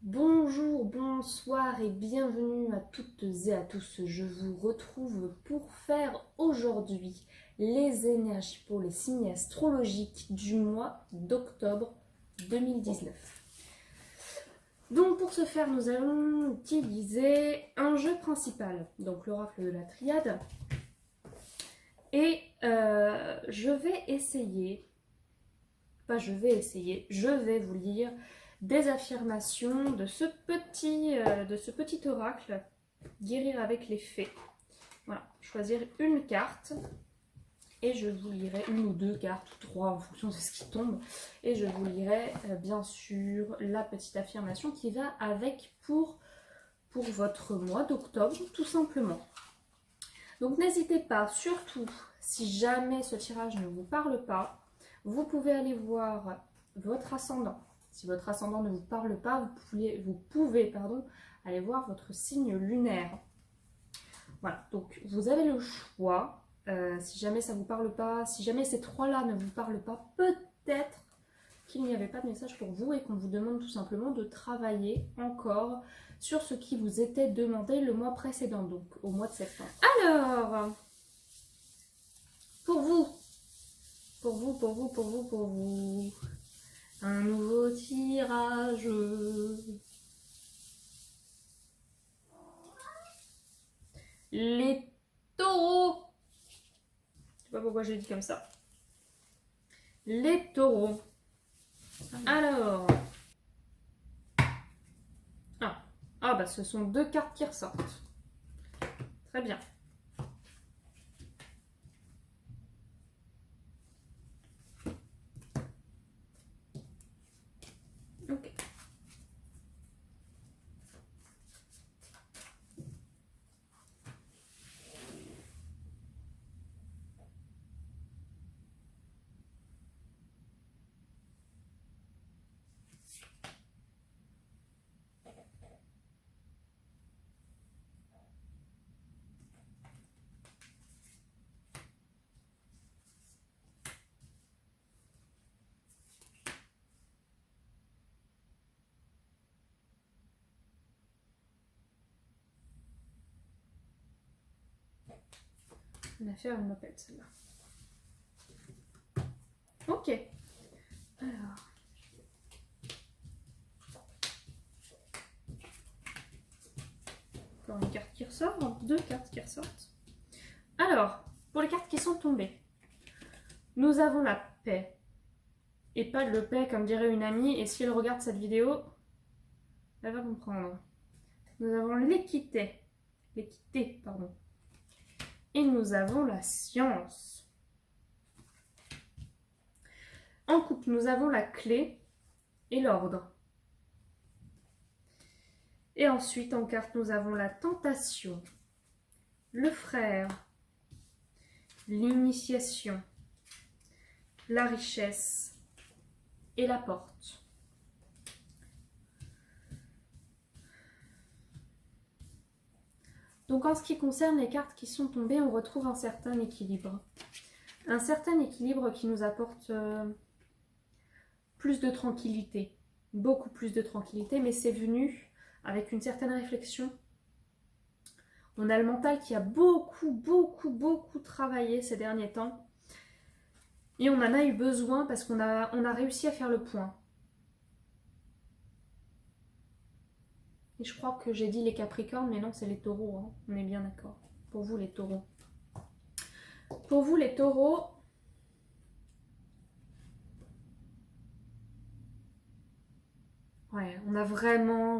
Bonjour, bonsoir et bienvenue à toutes et à tous. Je vous retrouve pour faire aujourd'hui les énergies pour les signes astrologiques du mois d'octobre 2019. Donc pour ce faire, nous allons utiliser un jeu principal, donc l'oracle de la triade. Et je vais vous lire des affirmations de ce petit oracle, guérir avec les fées. Voilà, choisir une carte et je vous lirai une ou deux cartes ou trois en fonction de ce qui tombe et je vous lirai bien sûr la petite affirmation qui va avec pour votre mois d'octobre tout simplement. Donc n'hésitez pas, surtout si jamais ce tirage ne vous parle pas, vous pouvez aller voir votre ascendant. Si votre ascendant ne vous parle pas, vous pouvez aller voir votre signe lunaire. Voilà, donc vous avez le choix. Si jamais ça ne vous parle pas, si jamais ces trois-là ne vous parlent pas, peut-être qu'il n'y avait pas de message pour vous et qu'on vous demande tout simplement de travailler encore sur ce qui vous était demandé le mois précédent, donc au mois de septembre. Alors, pour vous, un nouveau tirage. Les taureaux. Je sais pas pourquoi j'ai dit comme ça. Les taureaux. Alors. Ah bah ce sont deux cartes qui ressortent. Très bien. Ok. L'affaire, elle m'appelle celle-là. Ok. Alors. Encore une carte qui ressort, deux cartes qui ressortent. Alors, pour les cartes qui sont tombées, nous avons la paix. Et pas le paix comme dirait une amie, et si elle regarde cette vidéo, elle va comprendre. Nous avons l'équité. L'équité, pardon. Et nous avons la science. En couple, nous avons la clé et l'ordre. Et ensuite, en carte, nous avons la tentation, le frère, l'initiation, la richesse et la porte. Donc en ce qui concerne les cartes qui sont tombées, on retrouve un certain équilibre. Un certain équilibre qui nous apporte plus de tranquillité, beaucoup plus de tranquillité, mais c'est venu avec une certaine réflexion. On a le mental qui a beaucoup travaillé ces derniers temps. Et on en a eu besoin parce qu'on a réussi à faire le point. Et je crois que j'ai dit les Capricornes, mais non, c'est les Taureaux. Hein. On est bien d'accord. Pour vous, les Taureaux. Pour vous, les Taureaux, ouais, on a vraiment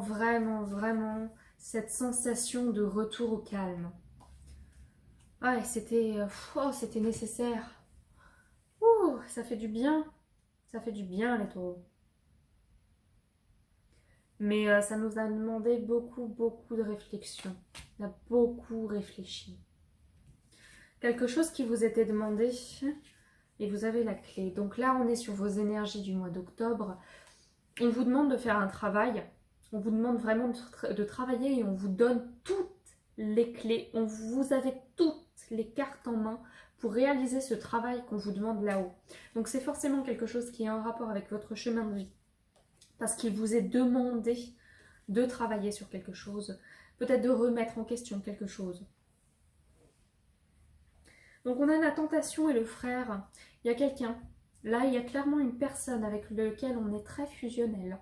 cette sensation de retour au calme. Ouais, c'était nécessaire. Ouh, ça fait du bien. Ça fait du bien, les Taureaux. Mais ça nous a demandé beaucoup de réflexion. On a beaucoup réfléchi. Quelque chose qui vous était demandé et vous avez la clé. Donc là, on est sur vos énergies du mois d'octobre. On vous demande de faire un travail. On vous demande vraiment de travailler et on vous donne toutes les clés. Vous avez toutes les cartes en main pour réaliser ce travail qu'on vous demande là-haut. Donc c'est forcément quelque chose qui est en rapport avec votre chemin de vie. Parce qu'il vous est demandé de travailler sur quelque chose, peut-être de remettre en question quelque chose. Donc on a la tentation et le frère. Il y a quelqu'un. Là, il y a clairement une personne avec laquelle on est très fusionnel.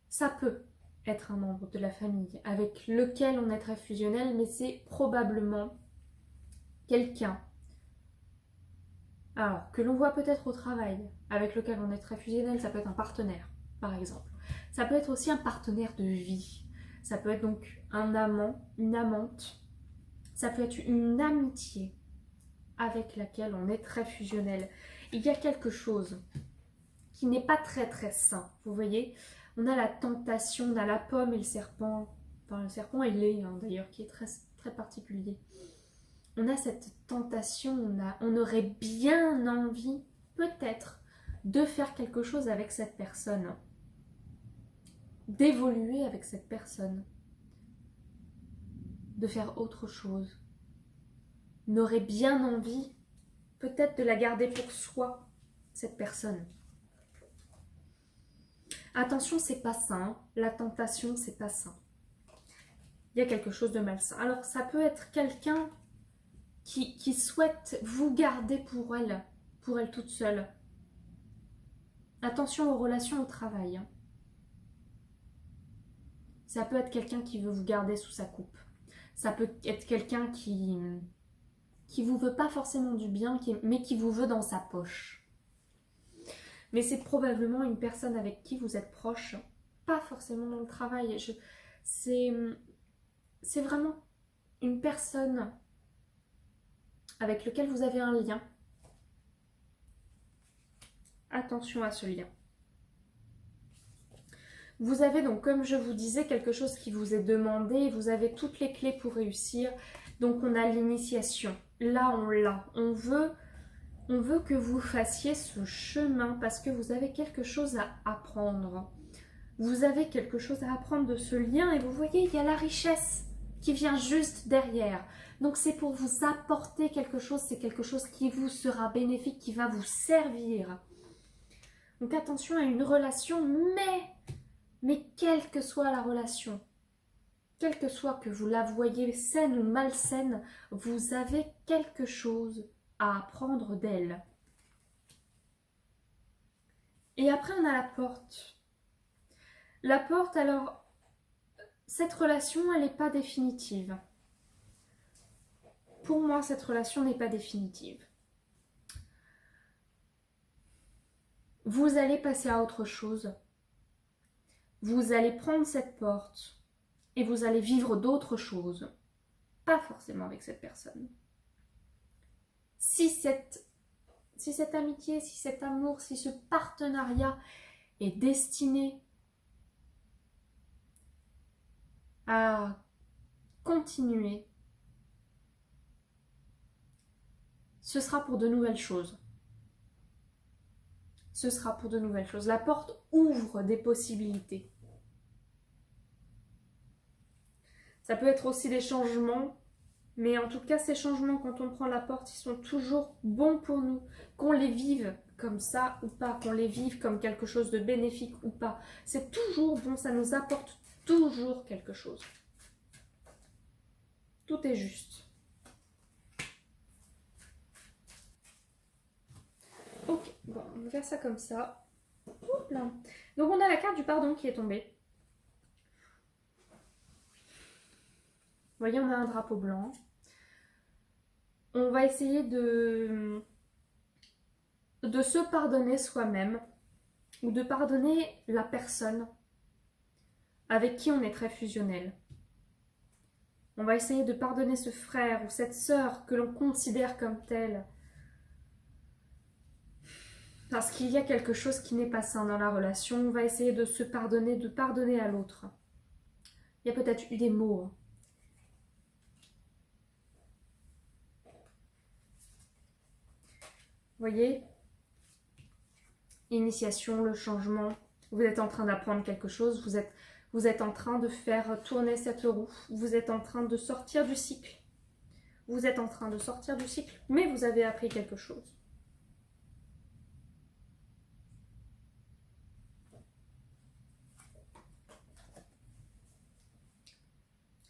Ça peut être un membre de la famille avec lequel on est très fusionnel, mais c'est probablement quelqu'un, alors que l'on voit peut-être au travail, avec lequel on est très fusionnel. Ça peut être un partenaire, par exemple. Ça peut être aussi un partenaire de vie. Ça peut être donc un amant, une amante. Ça peut être une amitié avec laquelle on est très fusionnel. Il y a quelque chose qui n'est pas très très sain, vous voyez. On a la tentation, on a la pomme et le serpent. Enfin, le serpent et lait, d'ailleurs, qui est très, très particulier. On a cette tentation, on aurait bien envie, peut-être, de faire quelque chose avec cette personne. D'évoluer avec cette personne. De faire autre chose. On aurait bien envie, peut-être, de la garder pour soi, cette personne. Attention, c'est pas sain. La tentation, c'est pas sain. Il y a quelque chose de malsain. Alors, ça peut être quelqu'un qui souhaite vous garder pour elle toute seule. Attention aux relations au travail. Ça peut être quelqu'un qui veut vous garder sous sa coupe. Ça peut être quelqu'un qui vous veut pas forcément du bien, mais qui vous veut dans sa poche. Mais c'est probablement une personne avec qui vous êtes proche, pas forcément dans le travail. C'est vraiment une personne avec laquelle vous avez un lien. Attention à ce lien. Vous avez donc, comme je vous disais, quelque chose qui vous est demandé et vous avez toutes les clés pour réussir. Donc on a l'initiation. Là, on l'a. On veut que vous fassiez ce chemin parce que vous avez quelque chose à apprendre. Vous avez quelque chose à apprendre de ce lien et vous voyez, il y a la richesse qui vient juste derrière. Donc c'est pour vous apporter quelque chose, c'est quelque chose qui vous sera bénéfique, qui va vous servir. Donc attention à une relation, mais quelle que soit la relation, quelle que soit que vous la voyez saine ou malsaine, vous avez quelque chose à apprendre d'elle. Et après, on a la porte. La porte, alors, cette relation, elle n'est pas définitive. Pour moi, cette relation n'est pas définitive. Vous allez passer à autre chose. Vous allez prendre cette porte et vous allez vivre d'autres choses. Pas forcément avec cette personne. Si cette amitié, si cet amour, si ce partenariat est destiné à continuer, ce sera pour de nouvelles choses. Ce sera pour de nouvelles choses. La porte ouvre des possibilités. Ça peut être aussi des changements, mais en tout cas, ces changements, quand on prend la porte, ils sont toujours bons pour nous. Qu'on les vive comme ça ou pas, qu'on les vive comme quelque chose de bénéfique ou pas. C'est toujours bon, ça nous apporte toujours quelque chose. Tout est juste. Ok, bon, on va faire ça comme ça. Oups là. Donc on a la carte du pardon qui est tombée. Vous voyez, on a un drapeau blanc. On va essayer de se pardonner soi-même ou de pardonner la personne avec qui on est très fusionnel. On va essayer de pardonner ce frère ou cette sœur que l'on considère comme tel. Parce qu'il y a quelque chose qui n'est pas sain dans la relation. On va essayer de se pardonner, de pardonner à l'autre. Il y a peut-être eu des mots. Vous voyez ? Initiation, le changement. Vous êtes en train d'apprendre quelque chose. Vous êtes en train de faire tourner cette roue. Vous êtes en train de sortir du cycle. Vous êtes en train de sortir du cycle, mais vous avez appris quelque chose.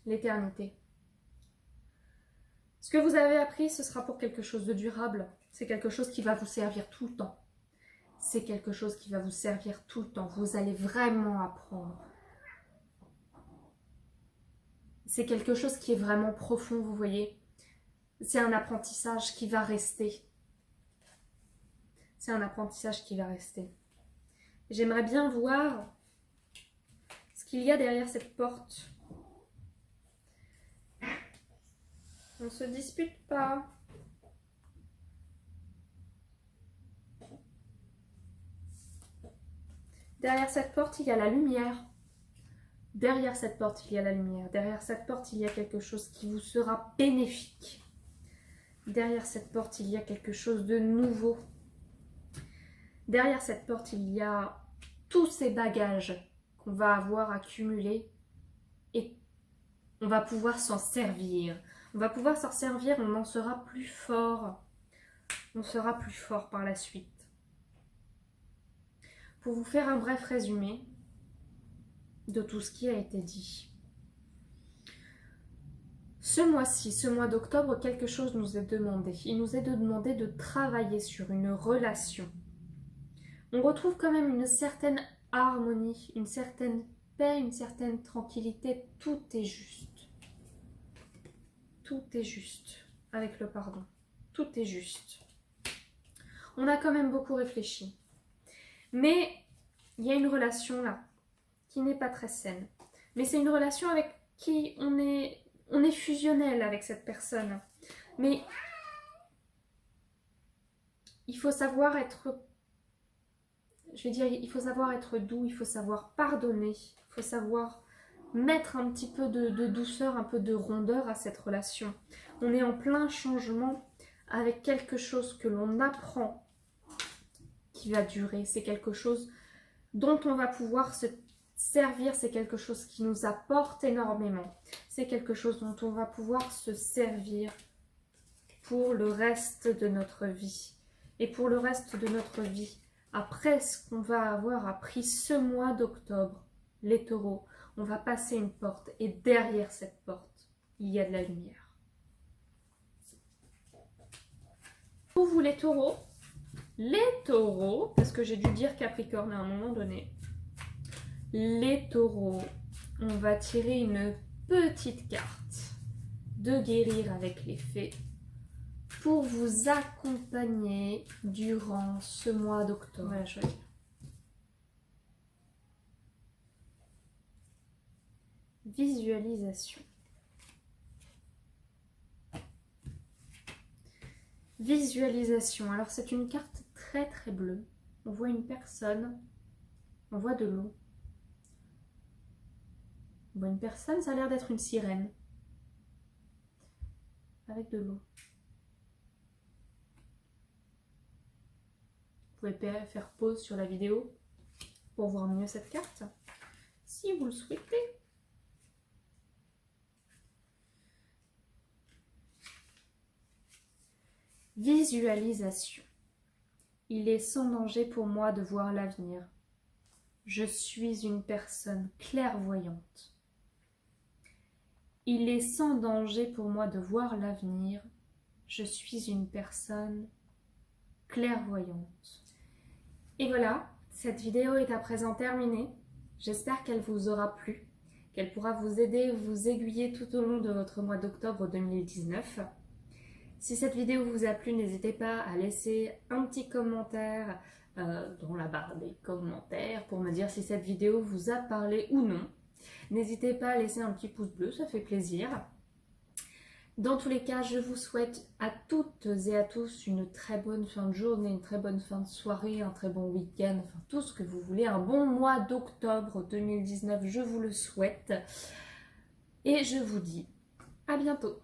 l'éternité. Ce que vous avez appris, ce sera pour quelque chose de durable. C'est quelque chose qui va vous servir tout le temps. C'est quelque chose qui va vous servir tout le temps. Vous allez vraiment apprendre. C'est quelque chose qui est vraiment profond, vous voyez. C'est un apprentissage qui va rester. C'est un apprentissage qui va rester. J'aimerais bien voir ce qu'il y a derrière cette porte. On ne se dispute pas. Derrière cette porte, il y a la lumière. Derrière cette porte, il y a la lumière. Derrière cette porte, il y a quelque chose qui vous sera bénéfique. Derrière cette porte, il y a quelque chose de nouveau. Derrière cette porte, il y a tous ces bagages qu'on va avoir accumulés et on va pouvoir s'en servir. On va pouvoir s'en servir, on en sera plus fort. On sera plus fort par la suite. Pour vous faire un bref résumé de tout ce qui a été dit. Ce mois-ci, ce mois d'octobre, quelque chose nous est demandé. Il nous est demandé de travailler sur une relation. On retrouve quand même une certaine harmonie, une certaine paix, une certaine tranquillité. Tout est juste. Tout est juste avec le pardon. Tout est juste. On a quand même beaucoup réfléchi. Mais il y a une relation là qui n'est pas très saine. Mais c'est une relation avec qui on est fusionnel avec cette personne. Mais il faut savoir être, il faut savoir être doux, il faut savoir pardonner, il faut savoir mettre un petit peu de douceur, un peu de rondeur à cette relation. On est en plein changement avec quelque chose que l'on apprend qui va durer. C'est quelque chose dont on va pouvoir se servir, c'est quelque chose qui nous apporte énormément. C'est quelque chose dont on va pouvoir se servir pour le reste de notre vie. Et pour le reste de notre vie, après ce qu'on va avoir appris ce mois d'octobre, les taureaux, on va passer une porte et derrière cette porte, il y a de la lumière. Pour vous les taureaux, parce que j'ai dû dire Capricorne à un moment donné, les taureaux, on va tirer une petite carte de guérir avec les fées pour vous accompagner durant ce mois d'octobre. Voilà, je regarde. Visualisation. Visualisation. Alors c'est une carte très très bleue. On voit une personne, on voit de l'eau. On voit une personne, ça a l'air d'être une sirène. Avec de l'eau. Vous pouvez faire pause sur la vidéo pour voir mieux cette carte, si vous le souhaitez. Visualisation. Il est sans danger pour moi de voir l'avenir. Je suis une personne clairvoyante. Il est sans danger pour moi de voir l'avenir. Je suis une personne clairvoyante. Et voilà, cette vidéo est à présent terminée. J'espère qu'elle vous aura plu, qu'elle pourra vous aider, vous aiguiller tout au long de votre mois d'octobre 2019. Si cette vidéo vous a plu, n'hésitez pas à laisser un petit commentaire dans la barre des commentaires pour me dire si cette vidéo vous a parlé ou non. N'hésitez pas à laisser un petit pouce bleu, ça fait plaisir. Dans tous les cas, je vous souhaite à toutes et à tous une très bonne fin de journée, une très bonne fin de soirée, un très bon week-end, enfin tout ce que vous voulez. Un bon mois d'octobre 2019, je vous le souhaite. Et je vous dis à bientôt.